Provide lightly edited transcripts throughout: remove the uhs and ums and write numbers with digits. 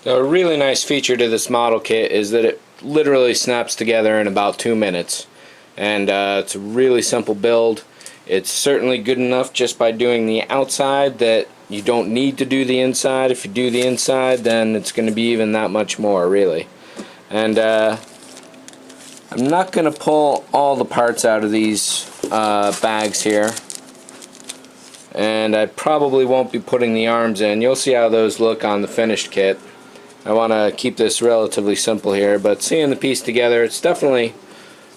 Now, a really nice feature to this model kit is that it literally snaps together in about 2 minutes, and it's a really simple build. It's certainly good enough just by doing the outside that you don't need to do the inside. If you do the inside, then it's going to be even that much more, really. And I'm not going to pull all the parts out of these bags here, and I probably won't be putting the arms in. You'll see how those look on the finished kit. I want to keep this relatively simple here, but seeing the piece together, it's definitely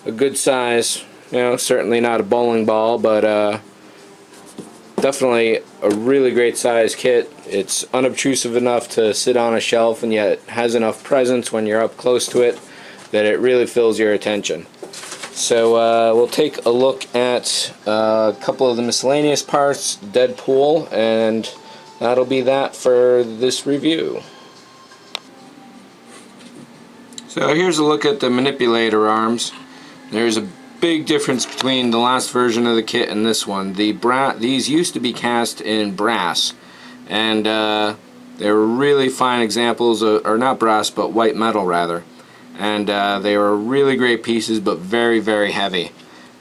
a good size. You know, certainly not a bowling ball, but definitely a really great size kit. It's unobtrusive enough to sit on a shelf, and yet has enough presence when you're up close to it that it really fills your attention. So we'll take a look at a couple of the miscellaneous parts, Dead Poole, and that'll be that for this review. So here's a look at the manipulator arms. There's a big difference between the last version of the kit and this one. These used to be cast in brass, and they were really fine examples of, or not brass, but white metal rather. And they were really great pieces, but very, very heavy.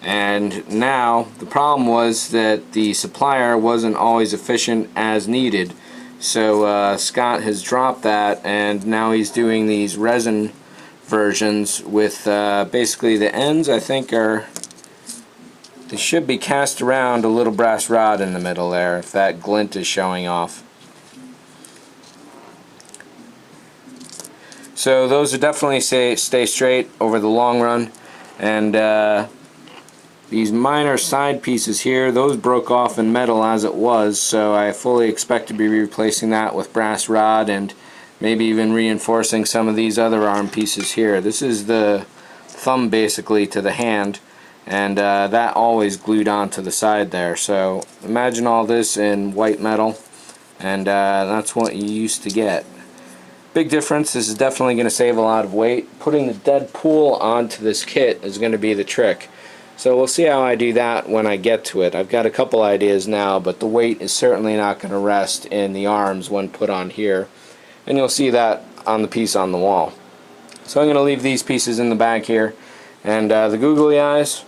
And now the problem was that the supplier wasn't always efficient as needed. So Scott has dropped that, and now he's doing these resin versions with basically the ends, I think, they should be cast around a little brass rod in the middle there, if that glint is showing off. So those are definitely stay straight over the long run. And these minor side pieces here, those broke off in metal as it was, so I fully expect to be replacing that with brass rod and maybe even reinforcing some of these other arm pieces here. This is the thumb basically to the hand, and that always glued onto the side there. So imagine all this in white metal, and that's what you used to get. Big difference. This is definitely going to save a lot of weight. Putting the Dead Poole onto this kit is going to be the trick. So we'll see how I do that when I get to it. I've got a couple ideas now, but the weight is certainly not going to rest in the arms when put on here. And you'll see that on the piece on the wall. So I'm going to leave these pieces in the bag here. And the googly eyes,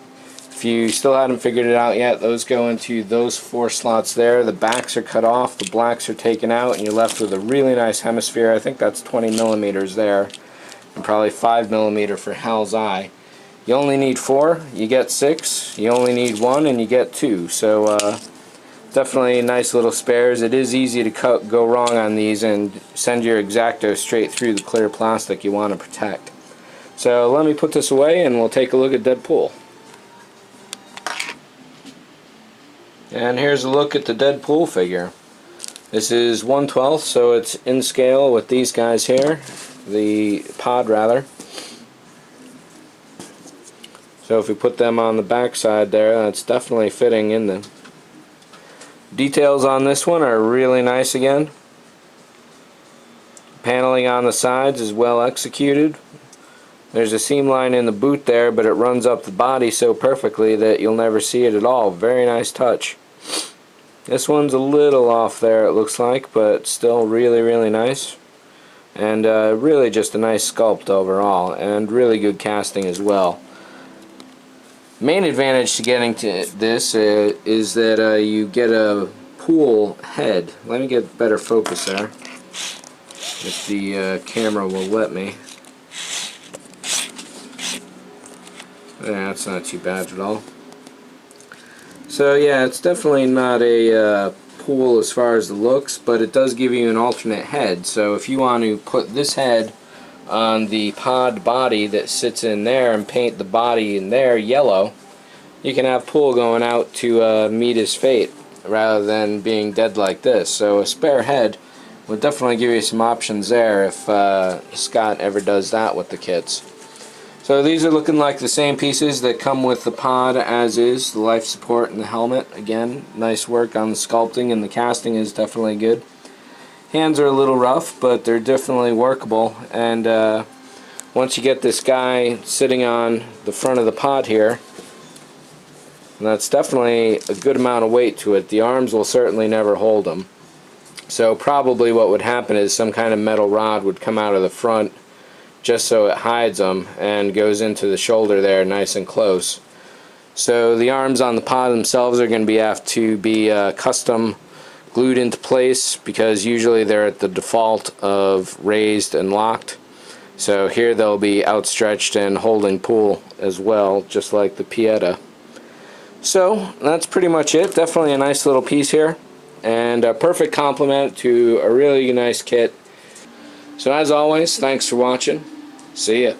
if you still haven't figured it out yet, those go into those 4 slots there. The backs are cut off, the blacks are taken out, and you're left with a really nice hemisphere. I think that's 20 millimeters there, and probably 5 millimeter for Hal's eye. You only need 4, you get 6. You only need 1, and you get 2. So definitely nice little spares. It is easy to go wrong on these and send your X-Acto straight through the clear plastic you want to protect. So let me put this away and we'll take a look at Dead Poole. And here's a look at the Dead Poole figure. This is 1/12, so it's in scale with these guys here, the pod rather. So if we put them on the back side there, that's definitely fitting in them. Details on this one are really nice again. Paneling on the sides is well executed. There's a seam line in the boot there, but it runs up the body so perfectly that you'll never see it at all. Very nice touch. This one's a little off there, it looks like, but still really, really nice. And really just a nice sculpt overall, and really good casting as well. Main advantage to getting to this is that you get a pool head. Let me get better focus there, if the camera will let me. Yeah, that's not too bad at all. So yeah, it's definitely not a pool as far as the looks, but it does give you an alternate head. So if you want to put this head on the pod body that sits in there and paint the body in there yellow, you can have Poole going out to meet his fate rather than being dead like this. So a spare head would definitely give you some options there if Scott ever does that with the kits. So these are looking like the same pieces that come with the pod as is, the life support and the helmet. Again, nice work on the sculpting, and the casting is definitely good. Hands are a little rough, but they're definitely workable. And once you get this guy sitting on the front of the pod here, and that's definitely a good amount of weight to it. The arms will certainly never hold him. So probably what would happen is some kind of metal rod would come out of the front just so it hides them and goes into the shoulder there nice and close. So the arms on the pod themselves are going to have to be custom glued into place, because usually they're at the default of raised and locked. So here they'll be outstretched and holding pull as well, just like the Pieta. So that's pretty much it. Definitely a nice little piece here, and a perfect complement to a really nice kit. So as always, thanks for watching. See ya.